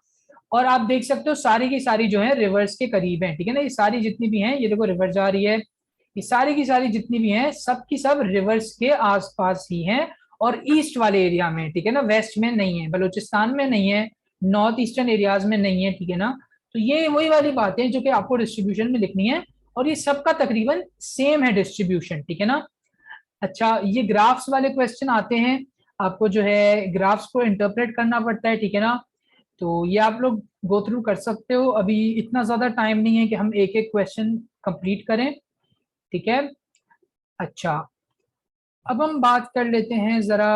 और आप देख सकते हो सारी की सारी जो है रिवर्स के करीब है, ठीक है ना। ये सारी जितनी भी हैं, ये देखो रिवर जा रही है, ये सारी की सारी जितनी भी हैं सब की सब रिवर्स के आसपास ही हैं और ईस्ट वाले एरिया में, ठीक है ना, वेस्ट में नहीं है, बलूचिस्तान में नहीं है, नॉर्थ ईस्टर्न एरियाज में नहीं है, ठीक है ना। तो ये वही वाली बातें हैं जो कि आपको डिस्ट्रीब्यूशन में लिखनी है, और ये सबका तकरीबन सेम है डिस्ट्रीब्यूशन, ठीक है ना। अच्छा, ये ग्राफ्स वाले क्वेश्चन आते हैं, आपको जो है ग्राफ्स को इंटरप्रेट करना पड़ता है, ठीक है ना। तो ये आप लोग गो थ्रू कर सकते हो, अभी इतना ज्यादा टाइम नहीं है कि हम एक एक क्वेश्चन कंप्लीट करें, ठीक है। अच्छा, अब हम बात कर लेते हैं जरा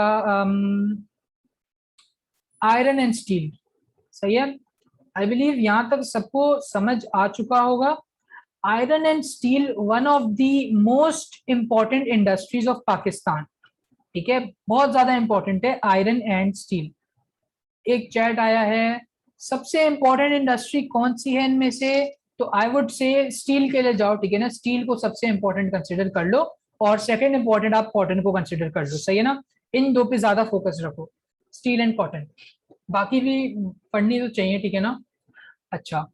आयरन एंड स्टील, सही है। आई बिलीव यहाँ तक सबको समझ आ चुका होगा। Iron and steel one of the most important industries of Pakistan, ठीक है, बहुत ज्यादा इंपॉर्टेंट है आयरन एंड स्टील। एक चैट आया है, सबसे इंपॉर्टेंट इंडस्ट्री कौन सी है इनमें से, तो आई वुड से स्टील के लिए जाओ, ठीक है ना, स्टील को सबसे इंपॉर्टेंट कंसिडर कर लो, और सेकंड इंपॉर्टेंट आप कॉटन को कंसिडर कर लो, सही है ना। इन दो पे ज्यादा फोकस रखो, स्टील एंड कॉटन, बाकी भी पढ़नी तो चाहिए, ठीक है ना। अच्छा,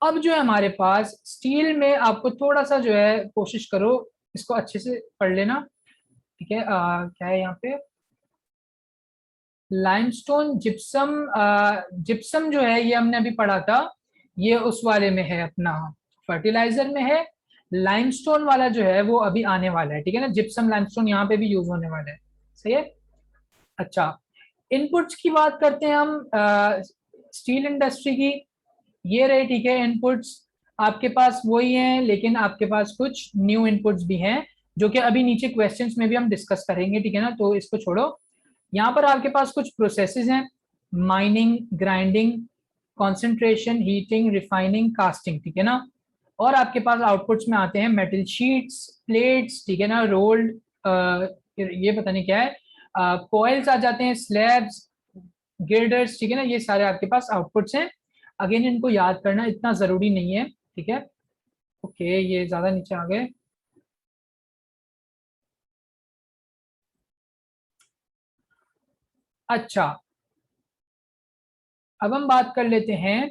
अब जो है हमारे पास स्टील में आपको थोड़ा सा जो है कोशिश करो इसको अच्छे से पढ़ लेना, ठीक है। क्या है यहाँ पे, लाइमस्टोन जिप्सम, जिप्सम जो है ये हमने अभी पढ़ा था, ये उस वाले में है अपना, फर्टिलाइजर में है। लाइमस्टोन वाला जो है वो अभी आने वाला है, ठीक है ना, जिप्सम लाइमस्टोन यहाँ पे भी यूज होने वाला है, सही है। अच्छा, इनपुट्स की बात करते हैं हम स्टील इंडस्ट्री की, ये रहे, ठीक है, इनपुट्स आपके पास वही हैं, लेकिन आपके पास कुछ न्यू इनपुट्स भी हैं जो कि अभी नीचे क्वेश्चंस में भी हम डिस्कस करेंगे, ठीक है ना, तो इसको छोड़ो। यहाँ पर आपके पास कुछ प्रोसेसेस हैं, mining, grinding, concentration, heating, refining, casting, ठीक है ना। और आपके पास आउटपुट्स में आते हैं मेटल शीट्स, प्लेट्स, ठीक है ना, रोल्ड, ये पता नहीं क्या है, कॉइल्स आ जाते हैं, स्लैब्स, गिर्डर्स, ठीक है ना, ये सारे आपके पास आउटपुट्स हैं। अगेन इनको याद करना इतना जरूरी नहीं है, ठीक है। ओके, ये ज्यादा नीचे आ गए। अच्छा, अब हम बात कर लेते हैं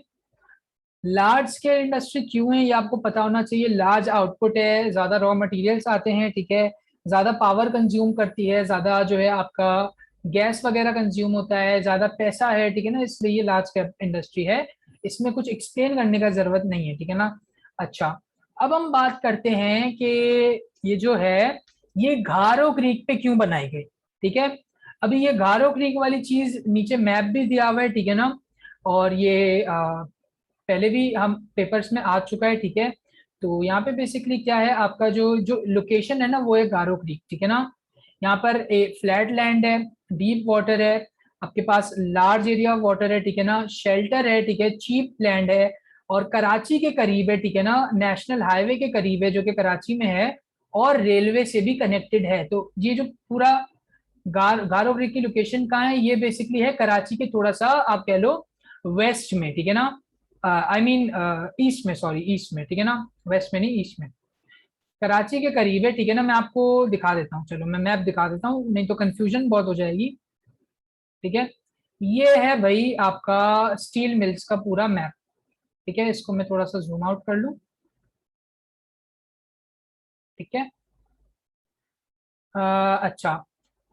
लार्ज स्केल इंडस्ट्री क्यों है, ये आपको पता होना चाहिए। लार्ज आउटपुट है, ज्यादा रॉ मटेरियल्स आते हैं, ठीक है, ज्यादा पावर कंज्यूम करती है, ज्यादा जो है आपका गैस वगैरह कंज्यूम होता है, ज्यादा पैसा है, ठीक है ना, इसलिए ये लार्ज स्केल इंडस्ट्री है। इसमें कुछ एक्सप्लेन करने का जरूरत नहीं है, ठीक है ना। अच्छा, अब हम बात करते हैं कि ये जो है ये घारो क्रीक पे क्यों बनाई गई, ठीक है। अभी ये घारो क्रीक वाली चीज नीचे मैप भी दिया हुआ है, ठीक है ना, और ये पहले भी हम पेपर्स में आ चुका है, ठीक है। तो यहाँ पे बेसिकली क्या है, आपका जो जो लोकेशन है ना वो है गारो क्रीक, ठीक है ना। यहाँ पर ए फ्लैट लैंड है, डीप वाटर है, आपके पास लार्ज एरिया ऑफ वाटर है, ठीक है ना, शेल्टर है, ठीक है, चीप लैंड है, और कराची के करीब है, ठीक है ना, नेशनल हाईवे के करीब है जो कि कराची में है, और रेलवे से भी कनेक्टेड है। तो ये जो पूरा गारो क्रीक की लोकेशन कहाँ है, ये बेसिकली है कराची के थोड़ा सा आप कह लो वेस्ट में, ठीक है ना, आई मीन ईस्ट में, सॉरी ईस्ट में, ठीक है ना, वेस्ट में नहीं, ईस्ट में, कराची के करीब है, ठीक है ना। मैं आपको दिखा देता हूँ, चलो मैं मैप दिखा देता हूँ, नहीं तो कंफ्यूजन बहुत हो जाएगी, ठीक है। ये है भाई आपका स्टील मिल्स का पूरा मैप, ठीक है, इसको मैं थोड़ा सा जूम आउट कर लूँ, ठीक है। अच्छा,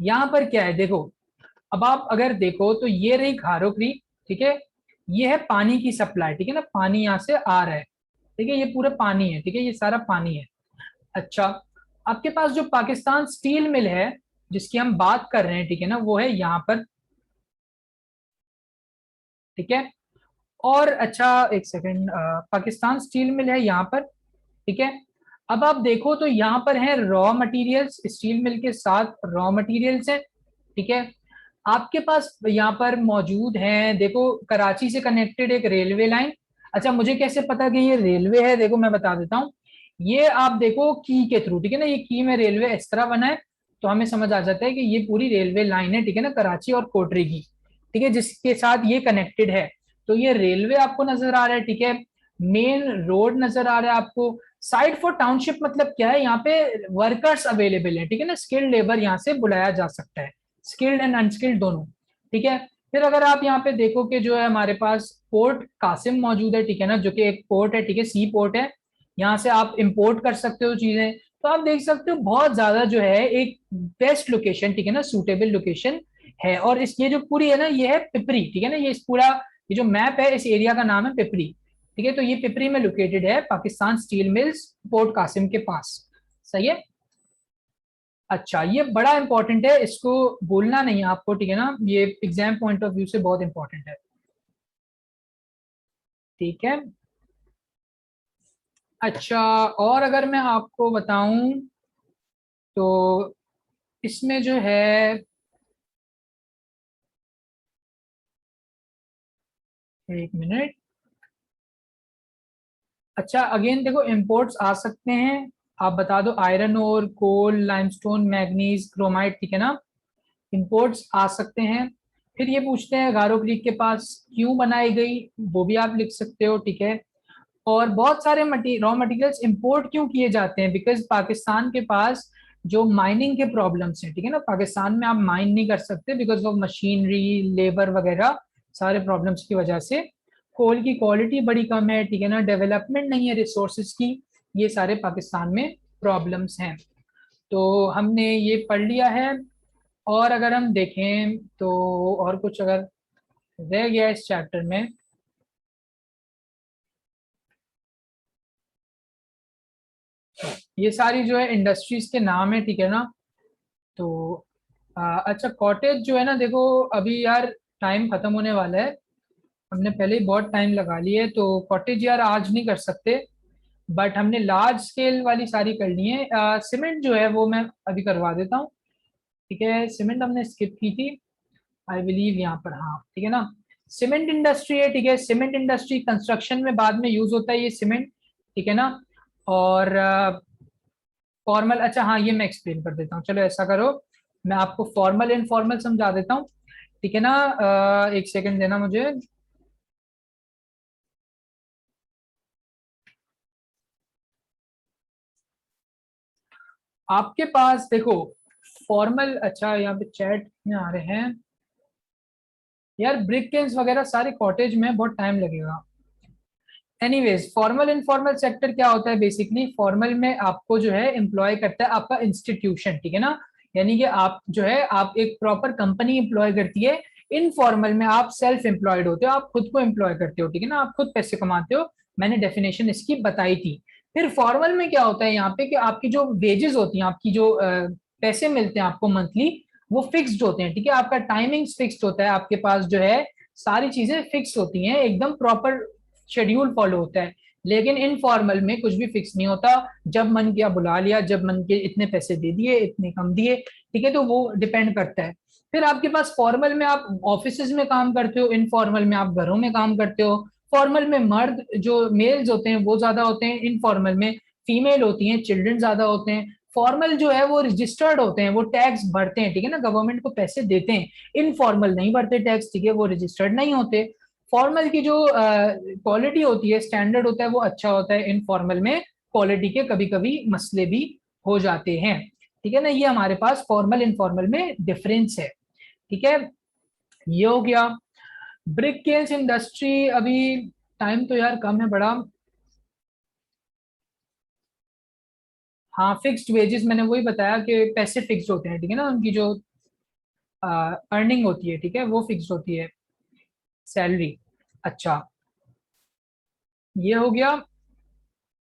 यहाँ पर क्या है देखो, अब आप अगर देखो तो ये रही घारो क्रीक, ठीक है, ये है पानी की सप्लाई, ठीक है ना, पानी यहाँ से आ रहा है, ठीक है, ये पूरा पानी है, ठीक है, ये सारा पानी है। अच्छा, आपके पास जो पाकिस्तान स्टील मिल है जिसकी हम बात कर रहे हैं, ठीक है ना, वो है यहाँ पर, ठीक है। और अच्छा, एक सेकेंड, पाकिस्तान स्टील मिल है यहाँ पर, ठीक है। अब आप देखो तो यहाँ पर है रॉ मटेरियल्स, स्टील मिल के साथ रॉ मटेरियल्स है, ठीक है। आपके पास यहाँ पर मौजूद है, देखो कराची से कनेक्टेड एक रेलवे लाइन। अच्छा, मुझे कैसे पता कि ये रेलवे है, देखो मैं बता देता हूँ, ये आप देखो की के थ्रू, ठीक है ना, ये की में रेलवे इस तरह बना है, तो हमें समझ आ जाता है कि ये पूरी रेलवे लाइन है, ठीक है ना, कराची और कोटरी की, ठीक है, जिसके साथ ये कनेक्टेड है। तो ये रेलवे आपको नजर आ रहा है, ठीक है, मेन रोड नजर आ रहा है आपको। साइट फॉर टाउनशिप मतलब क्या है, यहाँ पे वर्कर्स अवेलेबल है, ठीक है ना, स्किल्ड लेबर यहाँ से बुलाया जा सकता है, स्किल्ड एंड अनस्किल्ड दोनों, ठीक है। फिर अगर आप यहाँ पे देखो कि जो है हमारे पास पोर्ट कासिम मौजूद है, ठीक है ना, जो कि एक पोर्ट है, ठीक है, सी पोर्ट है, यहाँ से आप इंपोर्ट कर सकते हो चीजें। तो आप देख सकते हो बहुत ज्यादा जो है एक बेस्ट लोकेशन, ठीक है ना, सूटेबल लोकेशन है। और इस ये जो पूरी है ना, ये है पिपरी, ठीक है ना, ये इस पूरा ये जो मैप है इस एरिया का नाम है पिपरी, ठीक है। तो ये पिपरी में लोकेटेड है, Pakistan steel mills, port Qasim के पास। सही है। अच्छा, ये बड़ा इंपॉर्टेंट है, इसको बोलना नहीं है आपको, ठीक है ना, ये एग्जाम पॉइंट ऑफ व्यू से बहुत इंपॉर्टेंट है। ठीक है। अच्छा, और अगर मैं आपको बताऊं तो इसमें जो है, एक मिनट। अच्छा, अगेन देखो इंपोर्ट्स आ सकते हैं, आप बता दो, आयरन और कोल, लाइमस्टोन, मैग्नीज, क्रोमाइट, ठीक है ना, इंपोर्ट्स आ सकते हैं। फिर ये पूछते हैं गारो क्रीक के पास क्यों बनाई गई, वो भी आप लिख सकते हो, ठीक है। और बहुत सारे रॉ मटेरियल्स इंपोर्ट क्यों किए जाते हैं, बिकॉज पाकिस्तान के पास जो माइनिंग के प्रॉब्लम्स हैं, ठीक है ना, पाकिस्तान में आप माइन नहीं कर सकते बिकॉज ऑफ मशीनरी, लेबर वगैरह सारे प्रॉब्लम्स की वजह से। कोल की क्वालिटी बड़ी कम है, ठीक है ना, डेवलपमेंट नहीं है रिसोर्सेज की, ये सारे पाकिस्तान में प्रॉब्लम्स हैं। तो हमने ये पढ़ लिया है। और अगर हम देखें तो और कुछ अगर रह गया इस चैप्टर में, ये सारी जो है इंडस्ट्रीज के नाम है, ठीक है ना। तो अच्छा, कॉटेज जो है ना, देखो अभी यार टाइम खत्म होने वाला है, हमने पहले ही बहुत टाइम लगा लिया है, तो कॉटेज यार आज नहीं कर सकते, बट हमने लार्ज स्केल वाली सारी कर ली है। सीमेंट जो है वो मैं अभी करवा देता हूँ, ठीक है। सीमेंट हमने स्किप की थी, आई बिलीव यहाँ पर, हाँ ठीक है ना। सीमेंट इंडस्ट्री है, ठीक है, सीमेंट इंडस्ट्री कंस्ट्रक्शन में बाद में यूज होता है ये सीमेंट, ठीक है ना। और फॉर्मल, अच्छा हाँ, ये मैं एक्सप्लेन कर देता हूँ, चलो ऐसा करो, मैं आपको फॉर्मल इनफॉर्मल समझा देता हूँ, ठीक है ना। एक सेकंड देना मुझे। आपके पास देखो फॉर्मल, अच्छा यहाँ पे चैट में आ रहे हैं यार, ब्रिक केन्स वगैरह सारे कॉटेज में बहुत टाइम लगेगा। एनीवेज, फॉर्मल इनफॉर्मल सेक्टर क्या होता है, बेसिकली फॉर्मल में आपको जो है एम्प्लॉय करता है आपका इंस्टीट्यूशन, ठीक है ना, यानी कि आप जो है आप एक प्रॉपर कंपनी एम्प्लॉय करती है। इनफॉर्मल में आप सेल्फ एम्प्लॉयड होते हो, आप खुद को एम्प्लॉय करते हो, ठीक है ना, आप खुद पैसे कमाते हो, मैंने डेफिनेशन इसकी बताई थी। फिर फॉर्मल में क्या होता है यहाँ पे कि आपकी जो वेजेस होती हैं, आपकी जो पैसे मिलते हैं आपको मंथली, वो फिक्स्ड होते हैं, ठीक है, आपका टाइमिंग्स फिक्स्ड होता है, आपके पास जो है सारी चीजें फिक्स होती हैं, एकदम प्रॉपर शेड्यूल फॉलो होता है। लेकिन इनफॉर्मल में कुछ भी फिक्स नहीं होता, जब मन किया बुला लिया, जब मन के इतने पैसे दे दिए, इतने कम दिए, ठीक है, तो वो डिपेंड करता है। फिर आपके पास फॉर्मल में आप ऑफिस में काम करते हो, इनफॉर्मल में आप घरों में काम करते हो। फॉर्मल में मर्द जो मेल्स होते हैं वो ज्यादा होते हैं, इनफॉर्मल में फीमेल होती हैं, चिल्ड्रन ज्यादा होते हैं। फॉर्मल जो है वो रजिस्टर्ड होते हैं, वो टैक्स भरते हैं, ठीक है ना, गवर्नमेंट को पैसे देते हैं। इनफॉर्मल नहीं भरते टैक्स, ठीक है, वो रजिस्टर्ड नहीं होते। फॉर्मल की जो क्वालिटी होती है, स्टैंडर्ड होता है, वो अच्छा होता है। इनफॉर्मल में क्वालिटी के कभी कभी मसले भी हो जाते हैं, ठीक है ना। ये हमारे पास फॉर्मल इनफॉर्मल में डिफरेंस है, ठीक है। ये हो गया। ब्रिक केल्स इंडस्ट्री, अभी टाइम तो यार कम है बड़ा। हाँ, फिक्स्ड वेजेस मैंने वही बताया कि पैसे फिक्स्ड होते हैं, ठीक है ना, उनकी जो अर्निंग होती है, ठीक है, वो फिक्स्ड होती है, सैलरी। अच्छा, ये हो गया।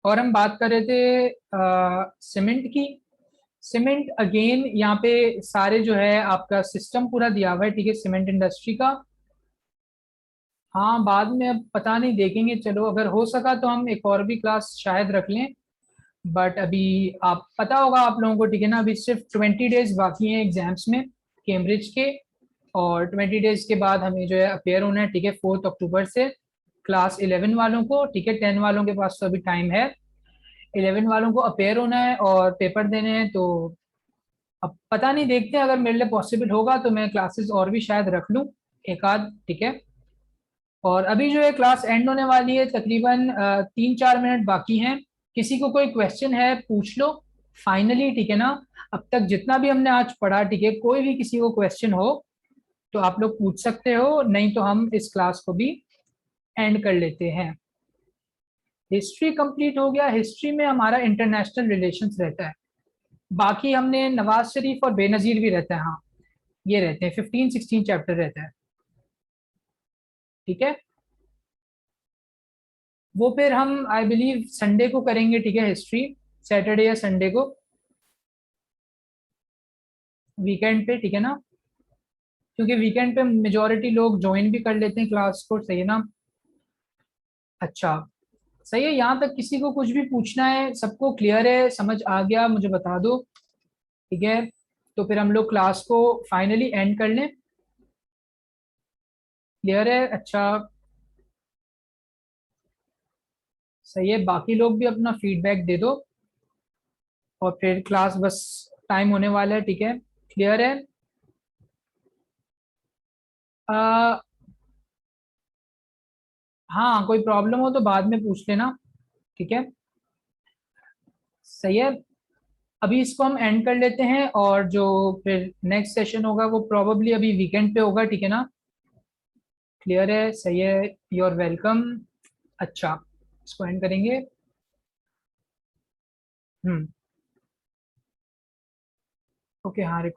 और हम बात कर रहे थे सीमेंट की। सीमेंट अगेन यहाँ पे सारे जो है आपका सिस्टम पूरा दिया हुआ है, ठीक है, सीमेंट इंडस्ट्री का। हाँ, बाद में अब पता नहीं, देखेंगे, चलो अगर हो सका तो हम एक और भी क्लास शायद रख लें। बट अभी आप पता होगा आप लोगों को, ठीक है ना, अभी सिर्फ 20 डेज बाकी हैं एग्जाम्स में, कैम्ब्रिज के। और 20 डेज के बाद हमें जो है अपेयर होना है, ठीक है, 4 अक्टूबर से। क्लास 11 वालों को, ठीक है, 10 वालों के पास तो अभी टाइम है, 11 वालों को अपेयर होना है और पेपर देने हैं। तो अब पता नहीं, देखते हैं, अगर मेरे लिए पॉसिबल होगा तो मैं क्लासेस और भी शायद रख लूँ एक आध, ठीक है। और अभी जो है क्लास एंड होने वाली है, तकरीबन 3-4 मिनट बाकी हैं। किसी को कोई क्वेश्चन है पूछ लो फाइनली, ठीक है ना। अब तक जितना भी हमने आज पढ़ा, ठीक है, कोई भी किसी को क्वेश्चन हो तो आप लोग पूछ सकते हो, नहीं तो हम इस क्लास को भी एंड कर लेते हैं। हिस्ट्री कंप्लीट हो गया। हिस्ट्री में हमारा इंटरनेशनल रिलेशंस रहता है। बाकी हमने नवाज शरीफ और बेनजीर भी रहता है, हाँ ये रहते हैं, 15-16 चैप्टर रहता है। ठीक है, वो फिर हम आई बिलीव संडे को करेंगे, ठीक है, हिस्ट्री सैटरडे या संडे को, वीकेंड पे, ठीक है ना, क्योंकि वीकेंड पे मेजोरिटी लोग ज्वाइन भी कर लेते हैं क्लास को, सही है ना। अच्छा, सही है, यहाँ तक किसी को कुछ भी पूछना है, सबको क्लियर है, समझ आ गया, मुझे बता दो। ठीक है, तो फिर हम लोग क्लास को फाइनली एंड कर लें। क्लियर है, अच्छा, सही है, बाकी लोग भी अपना फीडबैक दे दो और फिर क्लास बस टाइम होने वाला है, ठीक है। क्लियर है। आ, हाँ, कोई प्रॉब्लम हो तो बाद में पूछ लेना, ठीक है। सही है, अभी इसको हम एंड कर लेते हैं, और जो फिर नेक्स्ट सेशन होगा वो प्रोबेबली अभी वीकेंड पे होगा, ठीक है ना। क्लियर है, सही है, यू आर वेलकम। अच्छा, इसको एंड करेंगे। हम्म, ओके, हाँ।